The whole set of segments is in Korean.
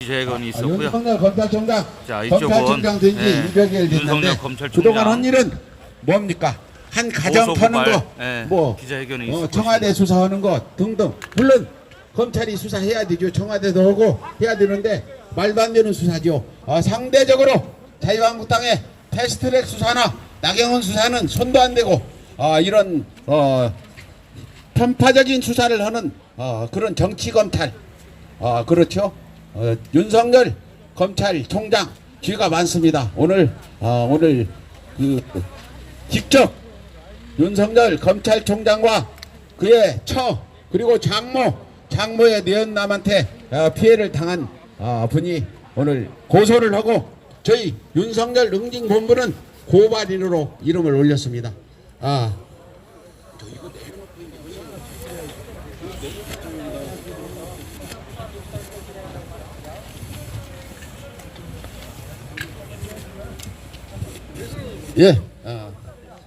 기자회견이 있었고요. 윤석열 검찰총장, 자, 이쪽은 검찰총장 된지 200일 됐는데 윤석열 검찰총장 그동안 한 일은 뭡니까? 한 가정 터는 거, 뭐 기자회견이 있을 청와대 것입니다. 수사하는 것 등등. 물론 검찰이 수사해야 되죠. 청와대도 하고 해야 되는데 말도 안 되는 수사죠. 상대적으로 자유한국당의 패스트트랙 수사나 나경원 수사는 손도 안 대고 이런 편파적인 수사를 하는 그런 정치 검찰, 그렇죠. 윤석열 검찰총장 죄가 많습니다. 오늘 그 직접 윤석열 검찰총장과 그의 처 그리고 장모의 내연남한테 피해를 당한 분이 오늘 고소를 하고 저희 윤석열 응징본부는 고발인으로 이름을 올렸습니다.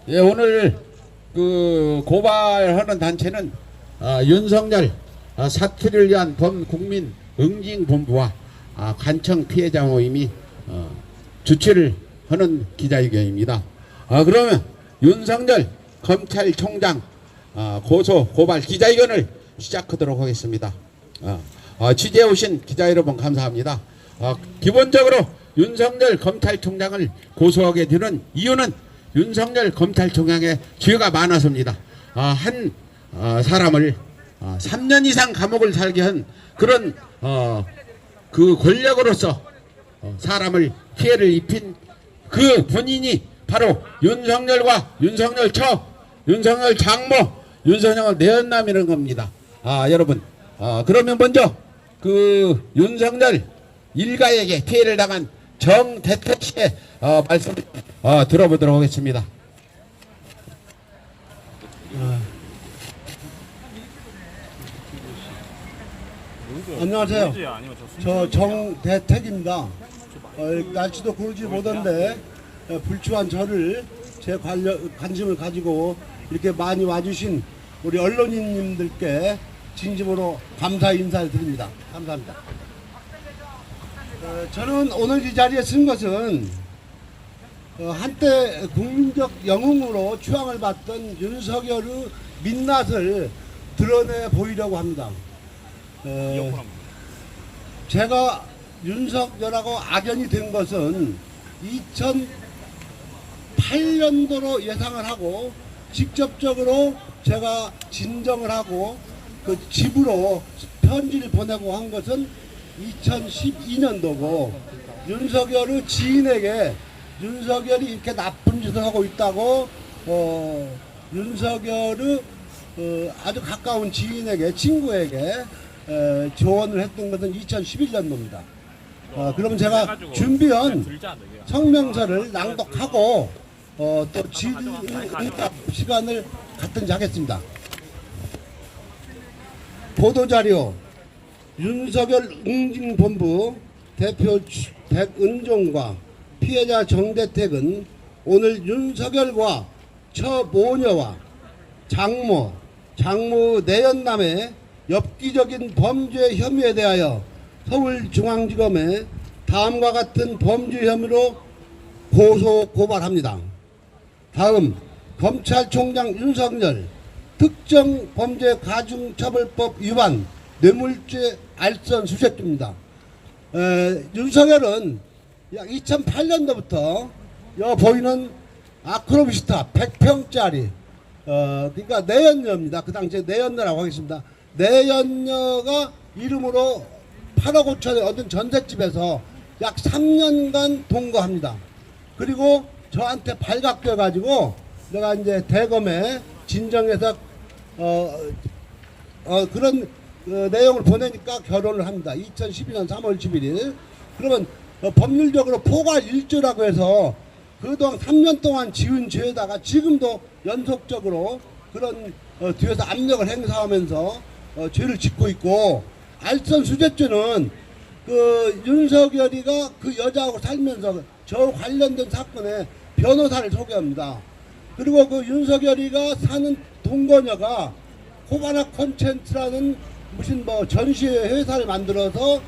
오늘 그 고발하는 단체는 윤석열 사투리를 위한 범국민 응징본부와 관청 피해자 모임이 주최를 하는 기자회견입니다. 그러면 윤석열 검찰총장 고발 기자회견을 시작하도록 하겠습니다. 취재해 오신 기자 여러분 감사합니다. 기본적으로 윤석열 검찰총장을 고소하게 되는 이유는 윤석열 검찰총장의 죄가 많아서입니다. 한 사람을 3년 이상 감옥을 살게 한 그런 그 권력으로서 사람을 피해를 입힌 그 본인이 바로 윤석열과 윤석열 처, 윤석열 장모, 윤석열 내연남이라는 겁니다. 여러분, 그러면 먼저 그 윤석열 일가에게 피해를 당한 정대택 씨의 말씀 들어보도록 하겠습니다. 안녕하세요. 저 정대택입니다. 날씨도 고르지 못한데 불추한 저를 제 관심을 가지고 이렇게 많이 와주신 우리 언론인님들께 진심으로 감사 인사를 드립니다. 감사합니다. 저는 오늘 이 자리에 쓴 것은 한때 국민적 영웅으로 추앙을 받던 윤석열의 민낯을 드러내 보이려고 합니다. 제가 윤석열하고 악연이 된 것은 2008년도로 예상을 하고 직접적으로 제가 진정을 하고 그 집으로 편지를 보내고 한 것은 2012년도고 윤석열의 지인에게 윤석열이 이렇게 나쁜 짓을 하고 있다고 윤석열의 아주 가까운 지인에게 친구에게 조언을 했던 것은 2011년도입니다. 그러면 제가 준비한 성명서를 낭독하고 또 질의응답 시간을 갖든지 하겠습니다. 보도자료 윤석열 응징본부 대표 백은종과 피해자 정대택은 오늘 윤석열과 처모녀와 장모 내연남의 엽기적인 범죄 혐의에 대하여 서울중앙지검에 다음과 같은 범죄 혐의로 고발합니다. 다음 검찰총장 윤석열 특정범죄가중처벌법 위반 뇌물죄 알선 수색입니다. 윤석열은 약 2008년도부터 보이는 아크로비스타 100평짜리 그러니까 내연녀입니다. 그 당시에 내연녀라고 하겠습니다. 내연녀가 이름으로 8억 5천에 얻은 전셋집에서 약 3년간 동거합니다. 그리고 저한테 발각돼 가지고 내가 이제 대검에 진정해서 그런 내용을 보내니까 결혼을 합니다. 2012년 3월 11일. 그러면 법률적으로 포괄 일조라고 해서 그동안 3년 동안 지은 죄에다가 지금도 연속적으로 그런 뒤에서 압력을 행사하면서 죄를 짓고 있고, 알선 수재죄는 그 윤석열이가 그 여자하고 살면서 저 관련된 사건에 변호사를 소개합니다. 그리고 그 윤석열이가 사는 동거녀가 호바나 콘텐츠라는 무슨 뭐 전시회 회사를 만들어서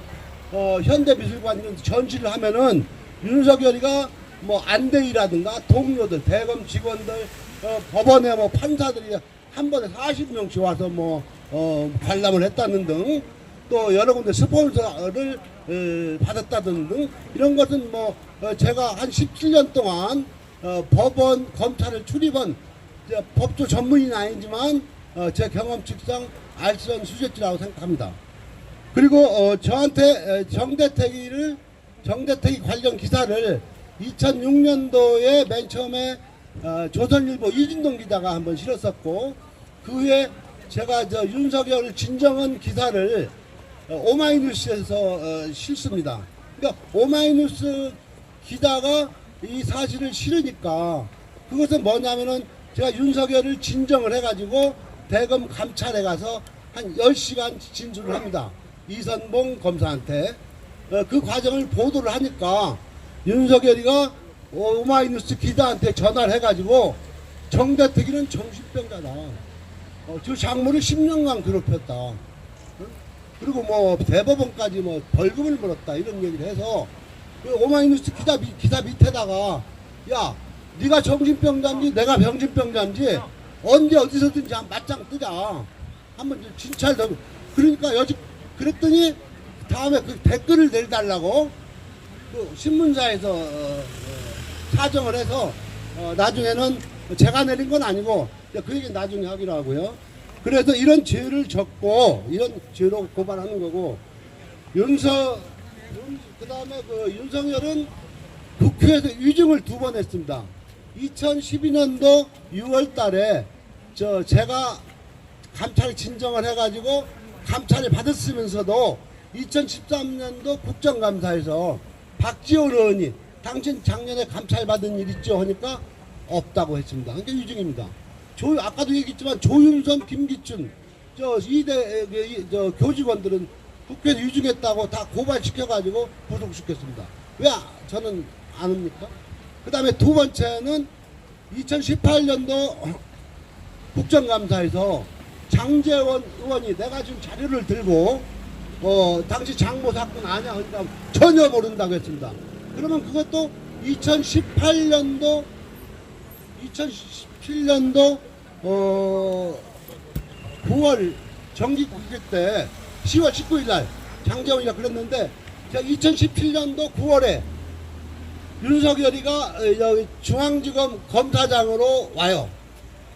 현대미술관 이런 전시를 하면은 윤석열이가 뭐 안대희라든가 동료들, 대검 직원들, 법원의 뭐 판사들이 한 번에 40명씩 와서 뭐 관람을 했다는 등, 또 여러 군데 스폰서를 받았다는 등, 이런 것은 뭐 제가 한 17년 동안 법원, 검찰을 출입한 법조 전문인은 아니지만 제 경험칙상 알 수 없는 수제지라고 생각합니다. 그리고 저한테 정대택이 관련 기사를 2006년도에 맨 처음에 조선일보 이진동 기자가 한번 실었었고, 그 후에 제가 윤석열 진정한 기사를 오마이뉴스에서 실습니다. 그러니까 오마이뉴스 기자가 이 사실을 실으니까 그것은 뭐냐면은 제가 윤석열을 진정을 해가지고 대검 감찰에 가서 한 10시간 진술을 합니다. 이선봉 검사한테. 그 과정을 보도를 하니까 윤석열이가 오마이뉴스 기자한테 전화를 해가지고 정대택이는 정신병자다. 저 장모를 10년간 괴롭혔다. 그리고 뭐 대법원까지 뭐 벌금을 물었다, 이런 얘기를 해서 그 오마이뉴스 기사 밑에다가, 야, 네가 정신병자인지 내가 병신병자인지 언제 어디서든지 한 맞짱 뜨자, 한번 진찰 더. 그러니까 여지 그랬더니 다음에 그 댓글을 내달라고 그 신문사에서 사정을 해서 나중에는 제가 내린 건 아니고 그 얘기는 나중에 하기로 하고요. 그래서 이런 죄를 졌고 이런 죄로 고발하는 거고, 그다음에 그 윤석열은 국회에서 위증을 2번 했습니다. 2012년도 6월 달에 제가 감찰 진정을 해가지고 감찰을 받았으면서도 2013년도 국정감사에서 박지원 의원이 당신 작년에 감찰 받은 일 있죠 하니까 없다고 했습니다. 그게 위증입니다. 아까도 얘기했지만 조윤선, 김기춘 저 2대 교직원들은 국회에서 위증했다고 다 고발시켜가지고 구속시켰습니다. 왜 저는 안 합니까? 그 다음에 두 번째는 2018년도 국정감사에서 장제원 의원이 내가 지금 자료를 들고 당시 장모 사건 아냐 하니까 전혀 모른다고 했습니다. 그러면 그것도 2017년도 9월 정기국회 때 10월 19일 날 장제원이가 그랬는데, 제가 2017년도 9월에 윤석열이가 여기 중앙지검 검사장으로 와요.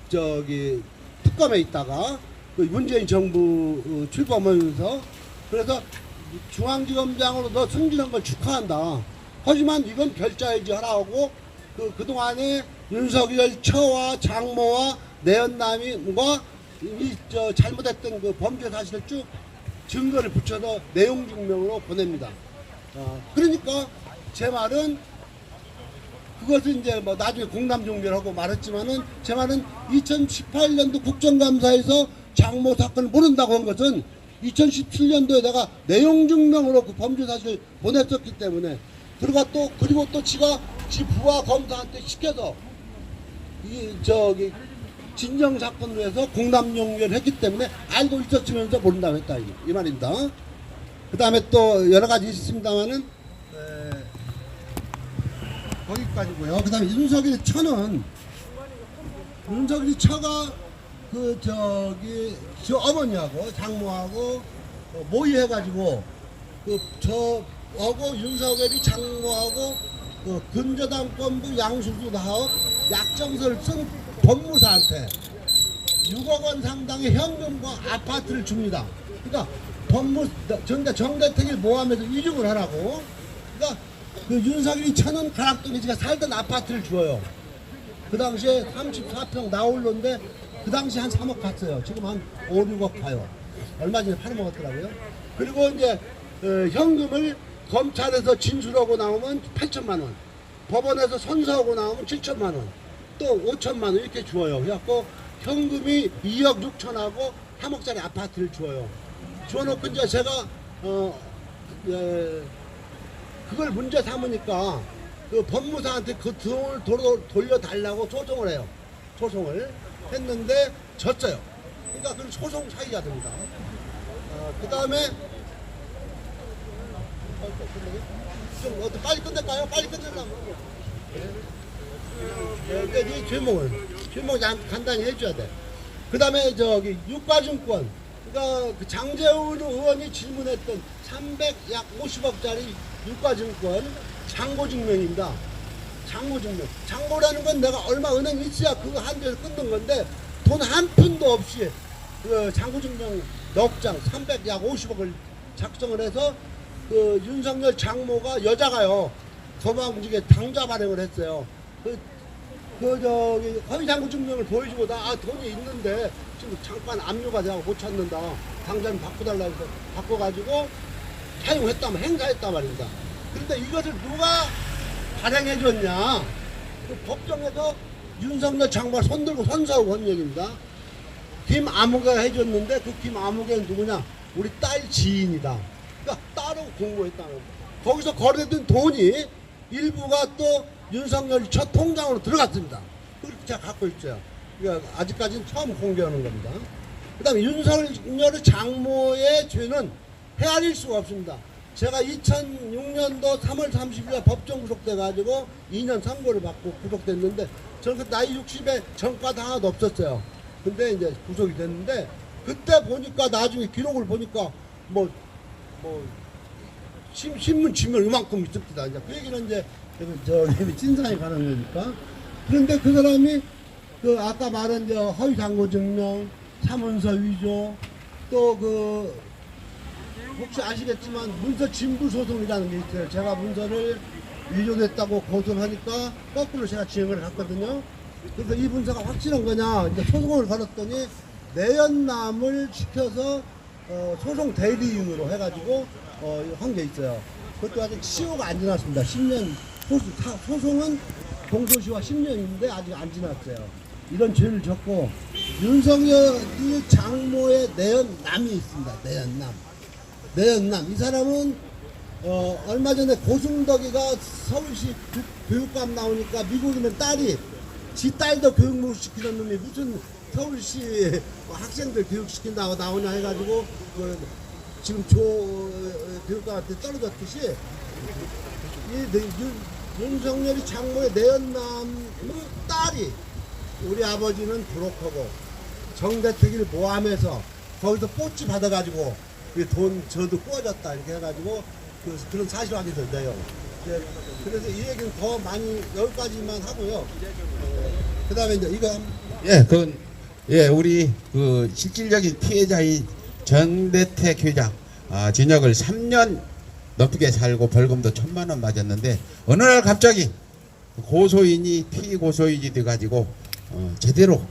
저기 특검에 있다가 그 문재인 정부 출범하면서, 그래서 중앙지검장으로 너 승진한 걸 축하한다. 하지만 이건 결자해지 하라고 그동안에 윤석열 처와 장모와 내연남과 잘못했던 그 범죄 사실을 쭉 증거를 붙여서 내용 증명으로 보냅니다. 그러니까 제 말은 그것은 이제 뭐 나중에 공감종결하고 말했지만은, 제 말은 2018년도 국정감사에서 장모 사건을 모른다고 한 것은 2017년도에 내가 내용 증명으로 그 범죄 사실을 보냈었기 때문에, 그리고 또 지가 지 부하 검사한테 시켜서 진정 사건으로 해서 공감종결을 했기 때문에 알고 있었으면서 모른다고 했다, 이 말입니다. 그 다음에 또 여러 가지 있습니다만은 거기까지고요. 그 다음에 윤석열이 처가 저 어머니하고 장모하고 모의해가지고 저하고 윤석열이 장모하고 근저당권부 양수수 사업 약정서를 쓴 법무사한테 6억 원 상당의 현금과 아파트를 줍니다. 그러니까 정대택을 모함해서 위증을 하라고. 그러니까 그 윤석열이 천원 가락동에 제가 살던 아파트를 줘요. 그 당시에 34평 나홀로인데 그 당시 한 3억 갔어요. 지금 한 5, 6억 가요. 얼마 전에 팔아먹었더라고요. 그리고 이제 현금을 검찰에서 진술하고 나오면 8천만 원, 법원에서 선서하고 나오면 7천만 원, 또 5천만 원 이렇게 주어요. 그래갖고 현금이 2억 6천하고 3억짜리 아파트를 주어요. 주어놓고 이제 제가 그걸 문제 삼으니까 그 법무사한테 그 돈을 돌려달라고 소송을 해요. 소송을 했는데 졌어요. 그러니까 그건 소송 사유가 됩니다. 그 다음에 좀 어떻게 빨리 끝낼까요? 빨리 끝내려면. 그러니까 이 제목을 간단히 해줘야 돼. 그 다음에 저기 유가증권. 그러니까 그 장재훈 의원이 질문했던 300약 50억짜리 유가증권 장고증명입니다. 장고증명. 장고라는 건 내가 얼마 은행에 있어야 그거 한도에서 끊는 건데 돈 한 푼도 없이 그 장고증명 넉 장 300약 50억을 작성을 해서 그 윤석열 장모가 여자가요 거방지게 당좌 발행을 했어요. 저기 허위 장부 증명을 보여주고 돈이 있는데 지금 잠깐 압류가 돼서 못 찾는다. 당장 바꿔달라고 해서 바꿔가지고 사용했단 행사했단 말입니다. 그런데 이것을 누가 발행해줬냐? 그 법정에서 윤석열 장모가 손들고 선서하고 한 얘기입니다. 김아무개가 해줬는데 그 김아무개는 누구냐? 우리 딸 지인이다. 그러니까 딸하고 공모했다는 거예요. 거기서 거래된 돈이 일부가 또 윤석열 첫 통장으로 들어갔습니다. 그렇게 제가 갖고 있어요. 그러니까 아직까지는 처음 공개하는 겁니다. 그 다음에 윤석열 장모의 죄는 헤아릴 수가 없습니다. 제가 2006년도 3월 30일 법정 구속돼가지고 2년 선고를 받고 구속됐는데 저는 그 나이 60에 전과도 하나도 없었어요. 근데 이제 구속이 됐는데 그때 보니까 나중에 기록을 보니까 신문 지면 이만큼 있습니다. 이제 그 얘기는 이제 저기 진상에 가는 거니까. 그런데 그 사람이 그 아까 말한 저 허위 장고 증명, 사문서 위조, 또 그 혹시 아시겠지만 문서 진부 소송이라는 게 있어요. 제가 문서를 위조됐다고 고소를 하니까 거꾸로 제가 지행을 했거든요. 그래서 이 문서가 확실한 거냐 이제 소송을 걸었더니 내연남을 시켜서 소송 대리인으로 해가지고 한 게 있어요. 그것도 아직 시효가 안 지났습니다. 10년 소송은 공소시효가 10년인데 아직 안 지났어요. 이런 죄를 졌고 윤석열 장모의 내연남이 있습니다. 내연남 이 사람은 얼마 전에 고승덕이가 서울시 교육감 나오니까 미국이면 딸이 지 딸도 교육 시키는 놈이 무슨 서울시 학생들 교육시킨다고 나오냐 해가지고 지금 교육감한테 떨어졌듯이 윤석열이 장모의 내연남의 딸이 우리 아버지는 브로커고 정대택을 모함해서 거기서 뽀찌 받아가지고 돈 저도 꾸어졌다 이렇게 해가지고 그런 사실 확인이 된대요. 그래서 이 얘기는 더 많이 여기까지만 하고요. 그 다음에 이제 이거 우리 그 실질적인 피해자인 정대택 회장 징역을 3년 넘게 살고 벌금도 1,000만 원 맞았는데 어느 날 갑자기 고소인이 피고소인이 돼가지고 제대로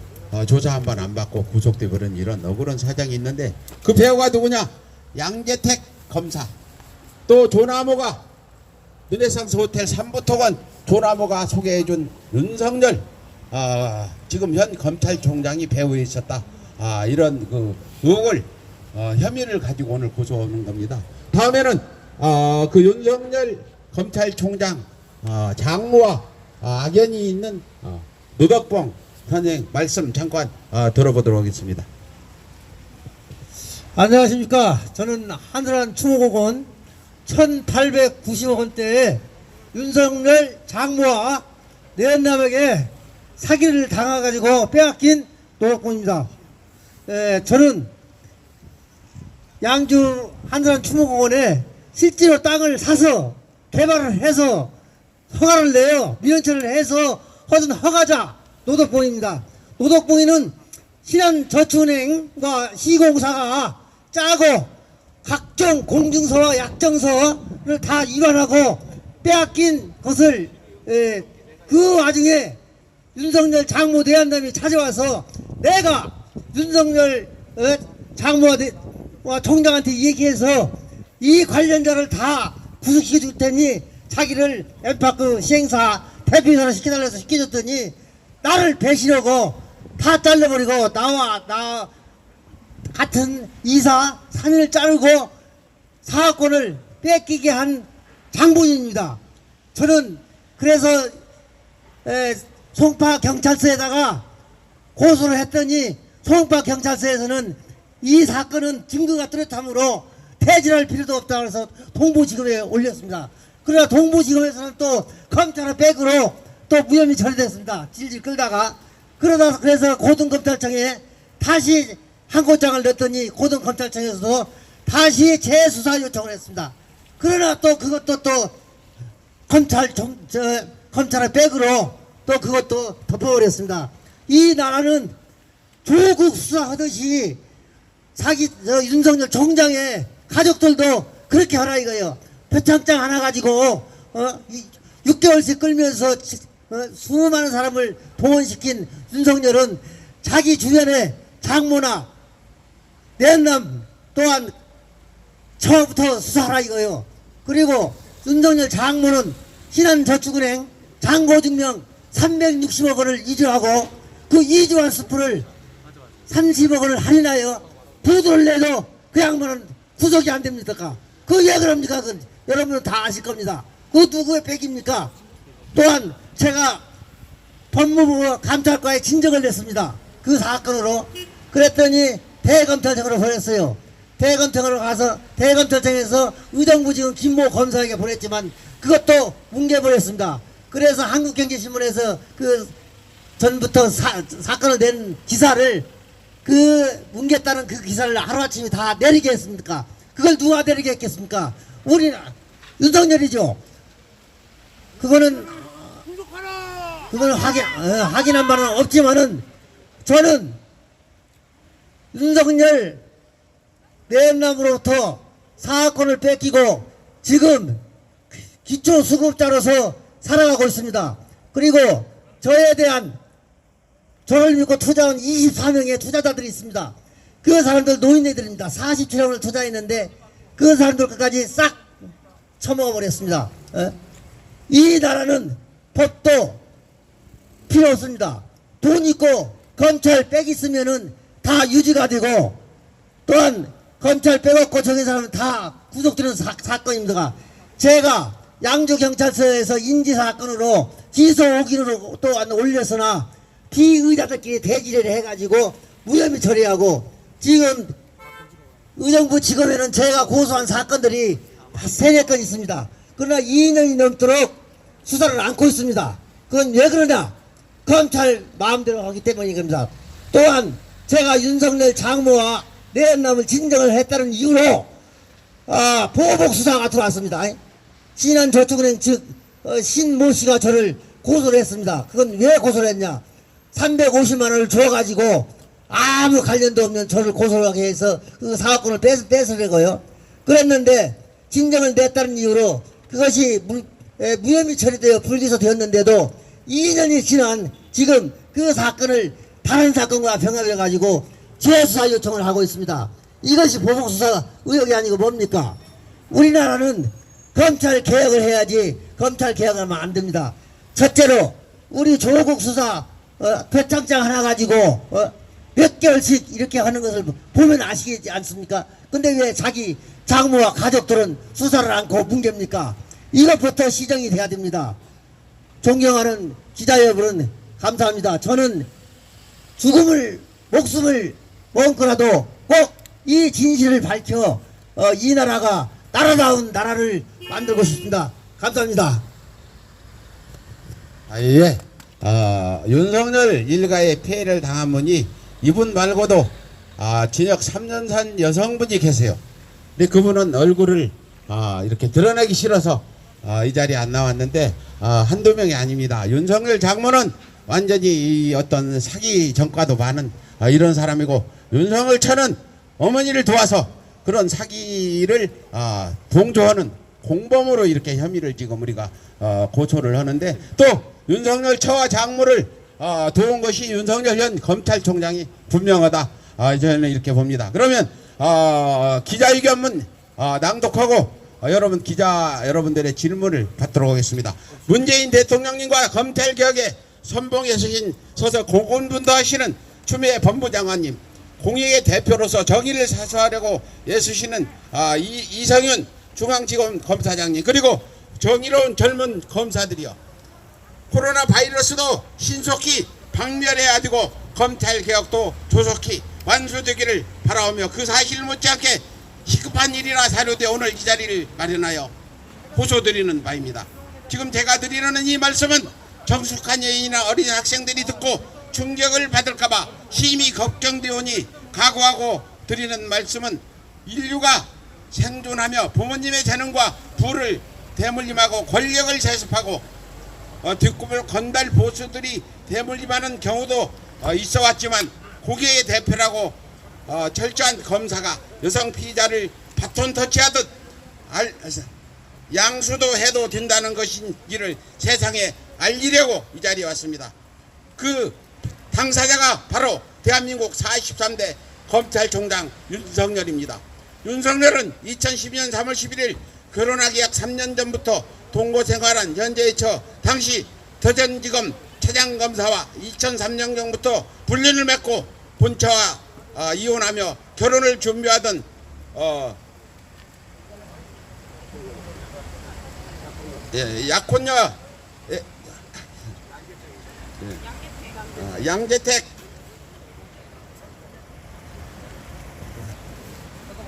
조사 한 번 안 받고 구속돼 버린 이런 억울한 사정이 있는데 그 배우가 누구냐? 양재택 검사, 또 조나모가 르네상스 호텔 3부토건 조나모가 소개해준 윤석열 지금 현 검찰총장이 배우에 있었다. 이런 그 의혹을 혐의를 가지고 오늘 고소하는 겁니다. 다음에는 그 윤석열 검찰총장 장모와 악연이 있는 노덕봉 선생 말씀 잠깐 들어보도록 하겠습니다. 안녕하십니까. 저는 한산한 추모공원 1890억 원대에 윤석열 장모와 내연남에게 사기를 당해가지고 빼앗긴 노덕봉입니다. 저는 양주 한산한 추모공원에 실제로 땅을 사서 개발을 해서 허가를 내어 민원철을 해서 허준 허가자 노덕봉입니다. 노덕봉이는 신한저축은행과 시공사가 짜고 각종 공증서와 약정서를 다 위반하고 빼앗긴 것을 그 와중에 윤석열 장모 내연남이 찾아와서 내가 윤석열 장모와 총장한테 얘기해서 이 관련자를 다 구속시켜 줄 테니 자기를 엠파크 시행사 대표이사로 시켜달라서 시켜줬더니 나를 배신하고 다 잘라버리고 나 같은 이사 3인을 자르고 사업권을 뺏기게 한 장본인입니다. 저는 그래서 송파 경찰서에다가 고소를 했더니 송파 경찰서에서는 이 사건은 증거가 뚜렷하므로 퇴진할 필요도 없다고 해서 동부지검에 올렸습니다. 그러나 동부지검에서는 또 검찰의 백으로 또 무혐의 처리됐습니다. 질질 끌다가. 그래서 고등검찰청에 다시 항고장을 넣었더니 고등검찰청에서도 다시 재수사 요청을 했습니다. 그러나 또 그것도 또 검찰의 백으로 또 그것도 덮어버렸습니다. 이 나라는 조국 수사하듯이 윤석열 총장의 가족들도 그렇게 하라 이거예요. 표창장 하나 가지고 6개월씩 끌면서 수많은 사람을 동원시킨 윤석열은 자기 주변에 장모나 내남 또한 처음부터 수사하라 이거예요. 그리고 윤석열 장모는 신한저축은행 잔고증명 360억 원을 이주하고 그 이주한 수풀을 30억 원을 할인하여 보도를 내도 그 양반은 구속이 안 됩니까? 그 왜 그럽니까? 그 여러분은 다 아실 겁니다. 그 누구의 백입니까? 또한 제가 법무부 감찰과에 진정을 냈습니다. 그 사건으로. 그랬더니 대검찰청으로 보냈어요. 대검청으로 가서 대검찰청에서 의정부 지금 김모 검사에게 보냈지만 그것도 뭉개버렸습니다. 그래서 한국경제신문에서 그 전부터 사건을 낸 기사를 그 뭉갰다는 그 기사를 하루아침에 다 내리게 했습니까? 그걸 누가 내리게 했겠습니까? 우리는 윤석열이죠. 그거는 확인한 바는 없지만은 저는 윤석열 내남으로부터 사건을 뺏기고 지금 기초수급자로서 살아가고 있습니다. 그리고 저에 대한 저를 믿고 투자한 24명의 투자자들이 있습니다. 그 사람들 노인네들입니다. 47억을 투자했는데 그 사람들 끝까지 싹 처먹어버렸습니다. 이 나라는 법도 필요 없습니다. 돈 있고 검찰 빽 있으면은 다 유지가 되고 또한 검찰 빽 없고 저기 사람은 다 구속되는 사건입니다. 제가 양주경찰서에서 인지사건으로 기소 5기로 또한 올렸으나 피의자들끼리 대지를 해가지고 무혐의 처리하고 지금 의정부 지검에는 제가 고소한 사건들이 3-4건 있습니다. 그러나 2년이 넘도록 수사를 안고 있습니다. 그건 왜 그러냐? 검찰 마음대로 하기 때문입니다. 또한 제가 윤석열 장모와 내연남을 진정을 했다는 이유로 보복 수사가 들어왔습니다. 신한저축은행 즉 신모 씨가 저를 고소를 했습니다. 그건 왜 고소를 했냐? 350만 원을 줘가지고 아무 관련도 없는 저를 고소하게 해서 그 사업권을 뺏으려고요. 그랬는데 진정을 냈다는 이유로 그것이 무혐의 처리되어 불기소되었는데도 2년이 지난 지금 그 사건을 다른 사건과 병합해가지고 재수사 요청을 하고 있습니다. 이것이 보복수사 의혹이 아니고 뭡니까? 우리나라는 검찰 개혁을 해야지 검찰 개혁을 하면 안 됩니다. 첫째로 우리 조국 수사 표창장 하나 가지고 몇 개월씩 이렇게 하는 것을 보면 아시겠지 않습니까? 근데 왜 자기 장모와 가족들은 수사를 않고 뭉갭니까? 이것부터 시정이 돼야 됩니다. 존경하는 기자 여러분 감사합니다. 저는 목숨을 먹고라도 꼭 이 진실을 밝혀 이 나라가 나라다운 나라를 만들고 싶습니다. 감사합니다. 예. 윤석열 일가의 폐해를 당한 분이 이분 말고도 징역 3년 산 여성분이 계세요. 근데 그분은 얼굴을 이렇게 드러내기 싫어서 이 자리에 안 나왔는데 한두 명이 아닙니다. 윤석열 장모는 완전히 이 어떤 사기 전과도 많은 이런 사람이고 윤석열 처는 어머니를 도와서 그런 사기를 동조하는 공범으로 이렇게 혐의를 지금 우리가 고소를 하는데 또 윤석열 처와 장모를 도운 것이 윤석열 현 검찰총장이 분명하다. 저는 이렇게 봅니다. 그러면 기자회견문 낭독하고 여러분 기자 여러분들의 질문을 받도록 하겠습니다. 문재인 대통령님과 검찰개혁에 선봉에 서서 고군분도 하시는 추미애 법무장관님, 공익의 대표로서 정의를 사수하려고 애쓰시는 이성윤 중앙지검 검사장님, 그리고 정의로운 젊은 검사들이요, 코로나 바이러스도 신속히 박멸해야 되고 검찰개혁도 조속히 완수되기를 바라오며 그 사실 못지않게 시급한 일이라 사료돼 오늘 이 자리를 마련하여 호소드리는 바입니다. 지금 제가 드리는 이 말씀은 정숙한 여인이나 어린 학생들이 듣고 충격을 받을까봐 심히 걱정되오니 각오하고 드리는 말씀은 인류가 생존하며 부모님의 재능과 부를 대물림하고 권력을 세습하고 뒷꿈을 건달 보수들이 대물림하는 경우도 있어 왔지만 고개의 대표라고 철저한 검사가 여성 피의자를 바톤 터치하듯 양수도 해도 된다는 것인지를 세상에 알리려고 이 자리에 왔습니다. 그 당사자가 바로 대한민국 43대 검찰총장 윤석열입니다. 윤석열은 2012년 3월 11일 결혼하기 약 3년 전부터 동거 생활한 현재의 처 당시 대전지검 차장검사와 2003년경부터 불륜을 맺고 본처와 이혼하며 결혼을 준비하던 약혼녀 양재택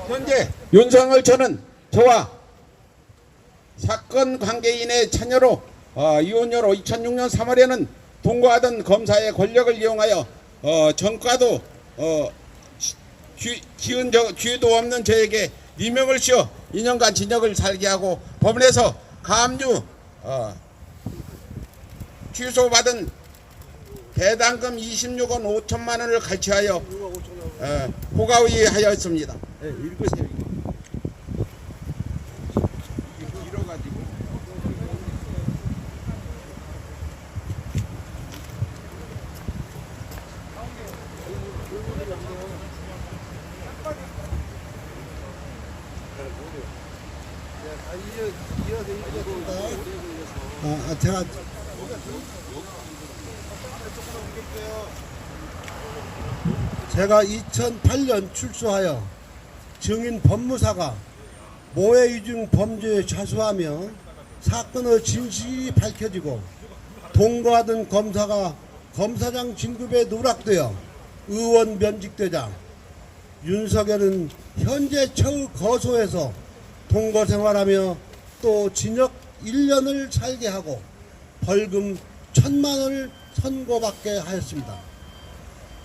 현재 윤석열 처는 저와 사건 관계인의 처녀로 이혼녀로 2006년 3월에는 동거하던 검사의 권력을 이용하여 전과도 기회도 없는 저에게 리명을 씌워 2년간 징역을 살게 하고 법원에서 가압류 취소받은 배당금 26원 5천만 원을 갈취하여 호가위하였습니다. 네, 읽으세요. 이뤄가지고 제가 2008년 출소하여 증인 법무사가 모해이중 범죄에 자수하며 사건의 진실이 밝혀지고 동거하던 검사가 검사장 진급에 누락되어 의원 면직되자 윤석열은 현재 처 거소에서 동거 생활하며 또 징역 1년을 살게 하고 벌금 1,000만 원을 선고받게 하였습니다.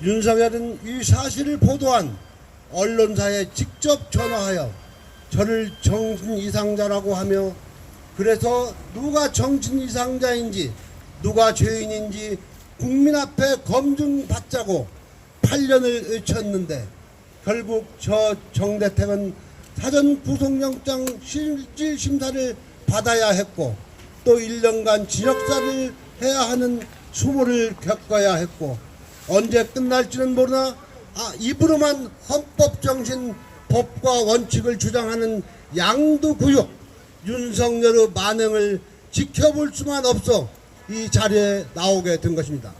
윤석열은 이 사실을 보도한 언론사에 직접 전화하여 저를 정신 이상자라고 하며 그래서 누가 정신 이상자인지 누가 죄인인지 국민 앞에 검증받자고 8년을 외쳤는데 결국 저 정대택은 사전 구속영장 실질 심사를 받아야 했고 또 1년간 징역사를 해야 하는 수모를 겪어야 했고 언제 끝날지는 모르나 입으로만 헌법정신 법과 원칙을 주장하는 양두구육 윤석열의 만행을 지켜볼 수만 없어 이 자리에 나오게 된 것입니다.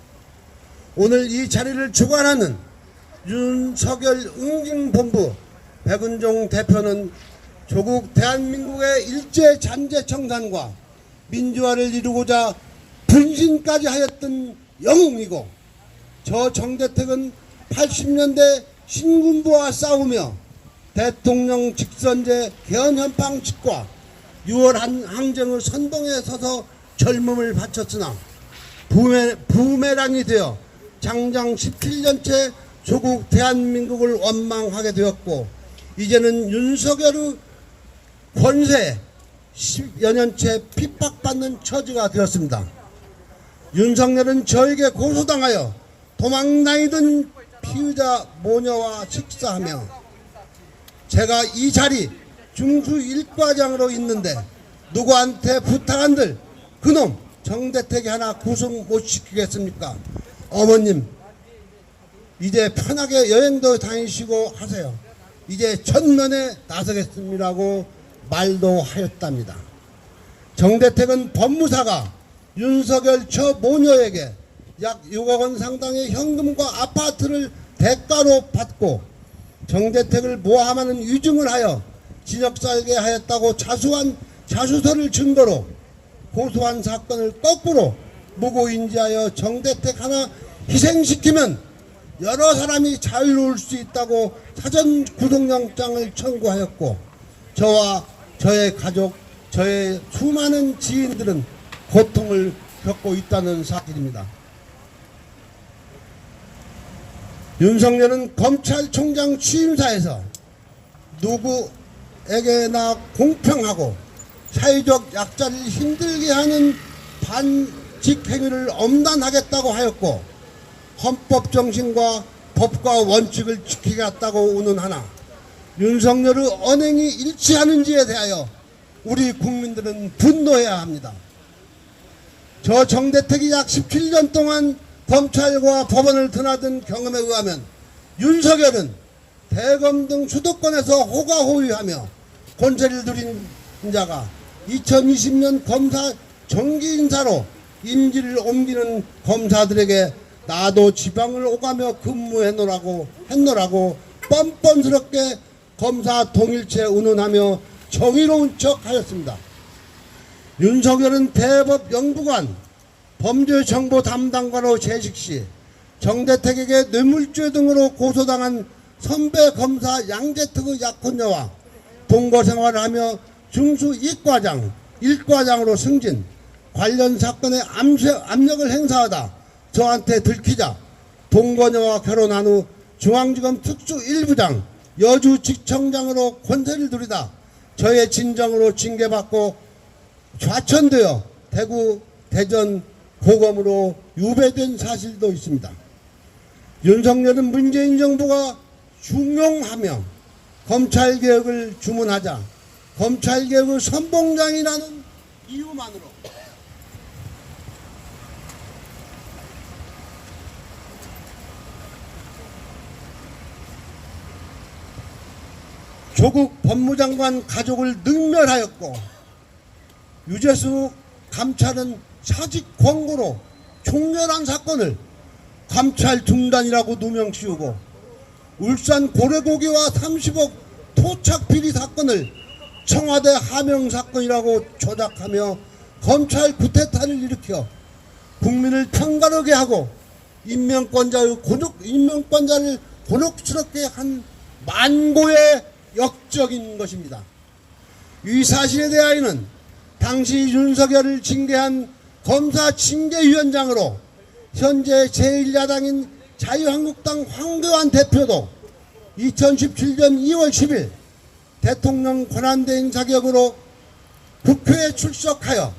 오늘 이 자리를 주관하는 윤석열 응징본부 백은종 대표는 조국 대한민국의 일제잔재청산과 민주화를 이루고자 분신까지 하였던 영웅이고 저 정대택은 80년대 신군부와 싸우며 대통령 직선제 개헌현판 직과 6월 항쟁의 선봉에 서서 젊음을 바쳤으나 부메랑이 되어 장장 17년째 조국 대한민국을 원망하게 되었고 이제는 윤석열의 권세에 10여 년째 핍박받는 처지가 되었습니다. 윤석열은 저에게 고소당하여 도망다니던 피의자 모녀와 식사하며 제가 이 자리 중수 1과장으로 있는데 누구한테 부탁한들 그놈 정대택이 하나 구속 못 시키겠습니까? 어머님 이제 편하게 여행도 다니시고 하세요. 이제 전면에 나서겠습니다라고 말도 하였답니다. 정대택은 법무사가 윤석열 저 모녀에게 약 6억 원 상당의 현금과 아파트를 대가로 받고 정대택을 모함하는 위증을 하여 징역 살게 하였다고 자수한 자수서를 증거로 고소한 사건을 거꾸로 무고인지하여 정대택 하나 희생시키면 여러 사람이 자유로울 수 있다고 사전 구속영장을 청구하였고 저와 저의 가족, 저의 수많은 지인들은 고통을 겪고 있다는 사실입니다. 윤석열은 검찰총장 취임사에서 누구에게나 공평하고 사회적 약자를 힘들게 하는 반직 행위를 엄단하겠다고 하였고 헌법 정신과 법과 원칙을 지키겠다고 운운하나 윤석열의 언행이 일치하는지에 대하여 우리 국민들은 분노해야 합니다. 저 정대택이 약 17년 동안 검찰과 법원을 드나든 경험에 의하면 윤석열은 대검 등 수도권에서 호가호위하며 권세를 누린 자가 2020년 검사 정기 인사로 임기를 옮기는 검사들에게 나도 지방을 오가며 근무해노라고 했노라고 뻔뻔스럽게 검사 동일체 운운하며 정의로운 척 하였습니다. 윤석열은 대법 연구관 범죄정보 담당관으로 재직 시 정대택에게 뇌물죄 등으로 고소당한 선배 검사 양재특의 약혼녀와 동거 생활을 하며 중수 이과장, 1과장으로 승진, 관련 사건에 압력을 행사하다 저한테 들키자 동거녀와 결혼한 후 중앙지검 특수 1부장, 여주지청장으로 권세를 누리다 저의 진정으로 징계받고 좌천되어 대구, 대전, 고검으로 유배된 사실도 있습니다. 윤석열은 문재인 정부가 중용하며 검찰개혁을 주문하자 검찰개혁의 선봉장이라는 이유만으로 조국 법무장관 가족을 능멸하였고 유재수 감찰은 사직 권고로 총멸한 사건을 감찰 중단이라고 누명 씌우고 울산 고래고기와 30억 토착 비리 사건을 청와대 하명 사건이라고 조작하며 검찰 구태타를 일으켜 국민을 편가르게 하고 인명권자를 곤혹스럽게 한 만고의 역적인 것입니다. 이 사실에 대하여는 당시 윤석열을 징계한 검사 징계위원장으로 현재 제1야당인 자유한국당 황교안 대표도 2017년 2월 10일 대통령 권한대행 자격으로 국회에 출석하여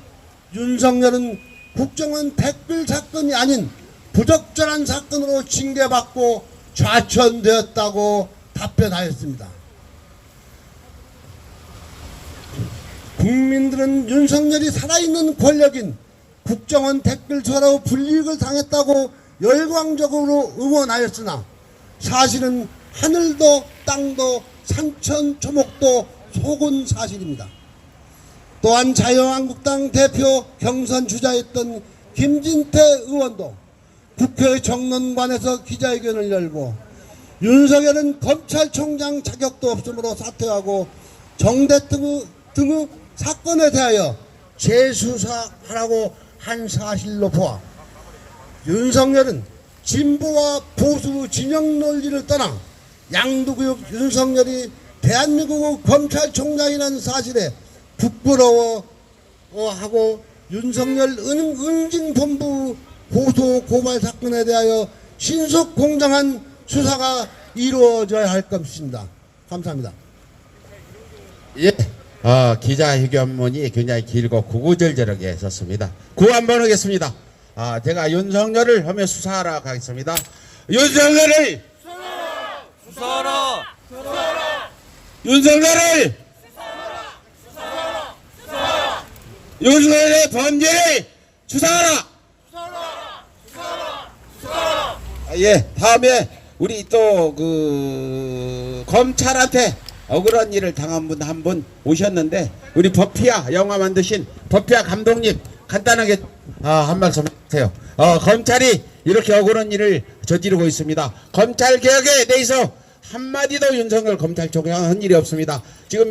윤석열은 국정원 댓글 사건이 아닌 부적절한 사건으로 징계받고 좌천되었다고 답변하였습니다. 국민들은 윤석열이 살아있는 권력인 국정원 댓글서로 불이익을 당했다고 열광적으로 응원하였으나 사실은 하늘도 땅도 산천초목도 속은 사실입니다. 또한 자유한국당 대표 경선 주자였던 김진태 의원도 국회 정론관에서 기자회견을 열고 윤석열은 검찰총장 자격도 없으므로 사퇴하고 정대특 등의 사건에 대하여 재수사하라고 한 사실로 보아 윤석열은 진보와 보수 진영 논리를 떠나 양두구역 윤석열이 대한민국의 검찰총장이라는 사실에 부끄러워하고 윤석열 응징본부 고소 고발 사건에 대하여 신속 공정한 수사가 이루어져야 할 것입니다. 감사합니다. 예. 기자회견문이 굉장히 길고 구구절절하게 썼습니다. 구 한번 하겠습니다. 제가 윤석열을 하며 수사하라 하겠습니다. 윤석열을 수사하라! 윤석열을 윤석열의 범죄를 수사하라. 예, 다음에 우리 또 검찰한테 억울한 일을 당한 분 한 분 오셨는데 우리 버피아 영화 만드신 버피아 감독님 간단하게 한 말씀 해주세요. 검찰이 이렇게 억울한 일을 저지르고 있습니다. 검찰 개혁에 대해서 한마디도 윤석열 검찰총장 한 일이 없습니다. 지금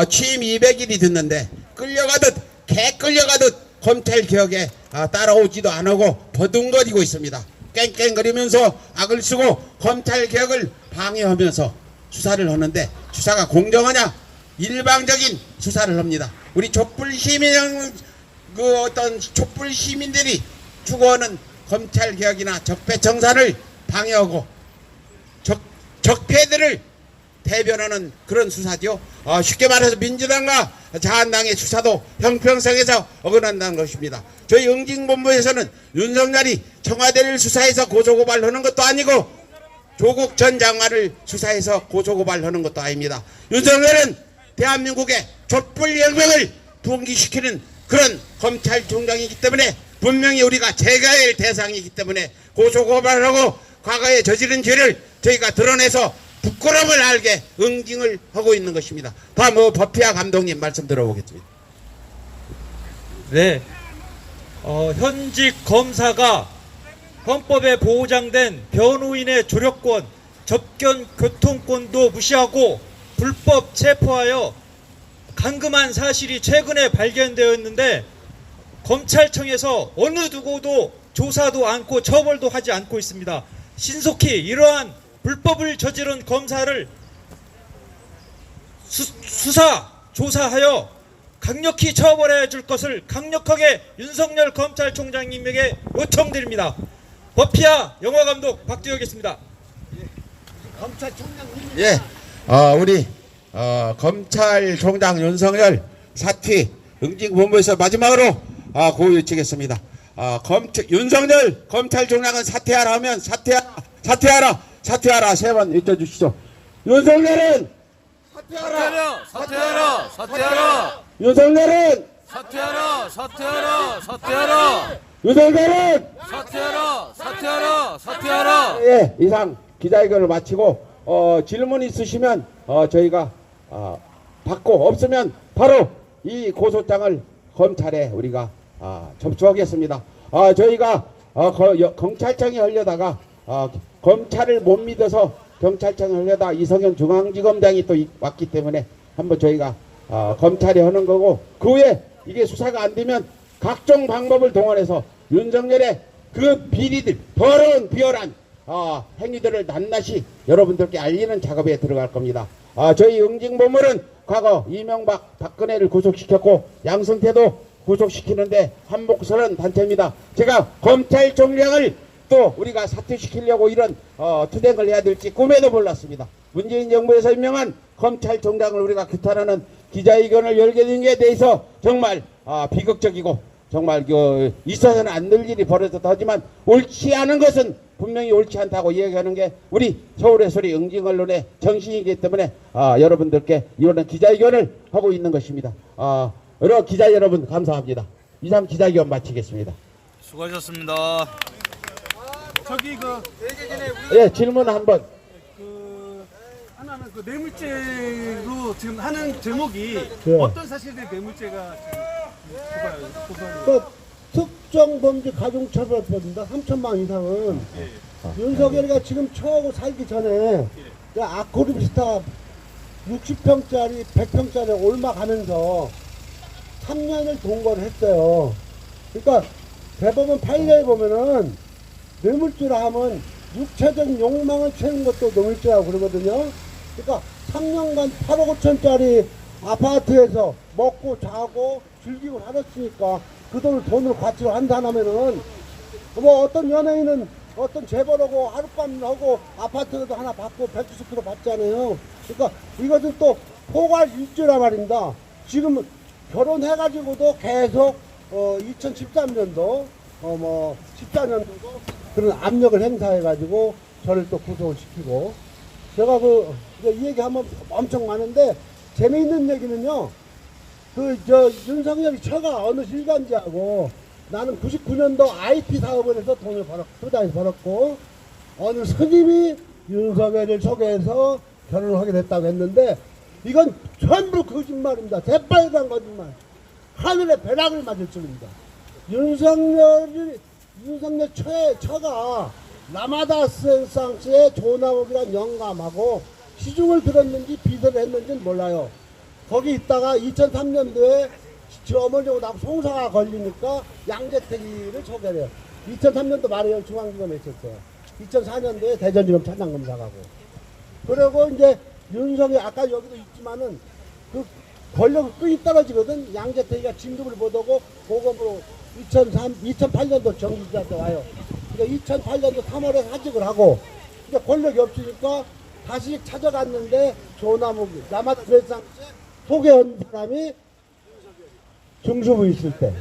취임 200일이 됐는데 끌려가듯 개 끌려가듯 검찰 개혁에 따라오지도 안 하고 버둥거리고 있습니다. 깽깽거리면서 악을 쓰고 검찰 개혁을 방해하면서 수사를 하는데 수사가 공정하냐? 일방적인 수사를 합니다. 우리 촛불 시민 그 어떤 촛불 시민들이 추구하는 검찰 개혁이나 적폐 청산을 방해하고 적폐들을 대변하는 그런 수사죠. 쉽게 말해서 민주당과 자한당의 수사도 형평성에서 어긋난다는 것입니다. 저희 응징본부에서는 윤석열이 청와대를 수사해서 고소고발하는 것도 아니고 조국 전 장관을 수사해서 고소고발하는 것도 아닙니다. 윤석열은 대한민국의 촛불혁명을 붕괴시키는 그런 검찰총장이기 때문에 분명히 우리가 제거해야 할 대상이기 때문에 고소고발하고 과거에 저지른 죄를 저희가 드러내서 부끄러움을 알게 응징을 하고 있는 것입니다. 다음 법희아 감독님 말씀 들어보겠습니다. 네, 현직 검사가 헌법에 보장된 변호인의 조력권, 접견 교통권도 무시하고 불법 체포하여 감금한 사실이 최근에 발견되었는데 검찰청에서 어느 누구도 조사도 않고 처벌도 하지 않고 있습니다. 신속히 이러한 불법을 저지른 검사를 조사하여 강력히 처벌해 줄 것을 강력하게 윤석열 검찰총장님에게 요청드립니다. 법희아 영화감독 박두혁이었습니다. 예, 우리 검찰총장 윤석열 사퇴 응징본부에서 마지막으로 고요치겠습니다. 윤석열 검찰총장은 사퇴하라 하면 사퇴하라 세 번 외쳐주시죠. 윤석열은 사퇴하라! 사퇴하라! 사퇴하라! 윤석열은 사퇴하라! 사퇴하라! 사퇴하라! 윤석열은 사퇴하라! 사퇴하라! 사퇴하라! 예, 이상 기자회견을 마치고 질문 있으시면 저희가 받고 없으면 바로 이 고소장을 검찰에 우리가 접수하겠습니다. 저희가 경찰청에 하려다가 검찰을 못 믿어서 경찰청에 하려다 이성현 중앙지검장이 또 왔기 때문에 한번 저희가 검찰에 하는 거고 그 후에 이게 수사가 안 되면 각종 방법을 동원해서 윤석열의 그 비리들 더러운 비열한 행위들을 낱낱이 여러분들께 알리는 작업에 들어갈 겁니다. 저희 응징본부는 과거 이명박 박근혜를 구속시켰고 양승태도 구속시키는데 한몫하는 단체입니다. 제가 검찰총장을 또 우리가 사퇴시키려고 이런 투쟁을 해야 될지 꿈에도 몰랐습니다. 문재인 정부에서 임명한 검찰총장을 우리가 규탄하는 기자회견을 열게 된 것에 대해서 정말 비극적이고 정말 있어서는 안 될 일이 벌어졌다 하지만 옳지 않은 것은 분명히 옳지 않다고 이야기하는 게 우리 서울의 소리 응징언론의 정신이기 때문에 여러분들께 이런 기자회견을 하고 있는 것입니다. 여러 기자 여러분 감사합니다. 이상 기자회견 마치겠습니다. 수고하셨습니다. 저기 예, 질문 한번. 하나는 뇌물죄로 지금 하는 제목이 어떤 사실들이 뇌물죄가 지금 특정범죄 가중처벌법입니다. 3천만 이상은 윤석열이가 지금 처하고 살기 전에 아코르비스타 60평짜리 100평짜리 올막하면서 3년을 동거를 했어요. 그러니까 대법원 판례에 보면은 뇌물죄라 하면 육체적 욕망을 채운 것도 뇌물죄라고 그러거든요. 그러니까 3년간 8억 5천짜리 아파트에서 먹고 자고 즐기고 살았으니까 그 돈을 과치로 한다면은 뭐 어떤 연예인은 어떤 재벌하고 하룻밤 하고 아파트도 하나 받고 120% 받잖아요. 그러니까 이것은 또 포괄일주라 말입니다. 지금 결혼해가지고도 계속 2013년도 14년도도 그런 압력을 행사해가지고 저를 또 구속을 시키고 제가 이 얘기하면 엄청 많은데 재미있는 얘기는요. 윤석열이 처가 어느 실간지하고 나는 99년도 IT 사업을 해서 돈을 투자해서 벌었고 어느 스님이 윤석열을 소개해서 결혼을 하게 됐다고 했는데 이건 전부 거짓말입니다. 새빨간 거짓말. 하늘에 벼락을 맞을 줄입니다. 윤석열 처가 라마다스상스의 조나옥이란 영감하고 시중을 들었는지 비서를 했는지는 몰라요. 거기 있다가 2003년도에 지 어머니하고 나하고 송사가 걸리니까 양재택일을 소개해요. 2003년도 말에 중앙지검에 있었어요. 2004년도에 대전지검 차장검사가고. 그리고 이제 윤석열 아까 여기도 있지만은 그 권력 끈이 떨어지거든. 양재택이가 진급을 못하고 보검으로 2008년도 정치자한테 와요. 그러니까 2008년도 3월에 사직을 하고 이제 권력이 없으니까 다시 찾아갔는데 조나무 남아도 그랬상 소개한 사람이 중수부 있을 때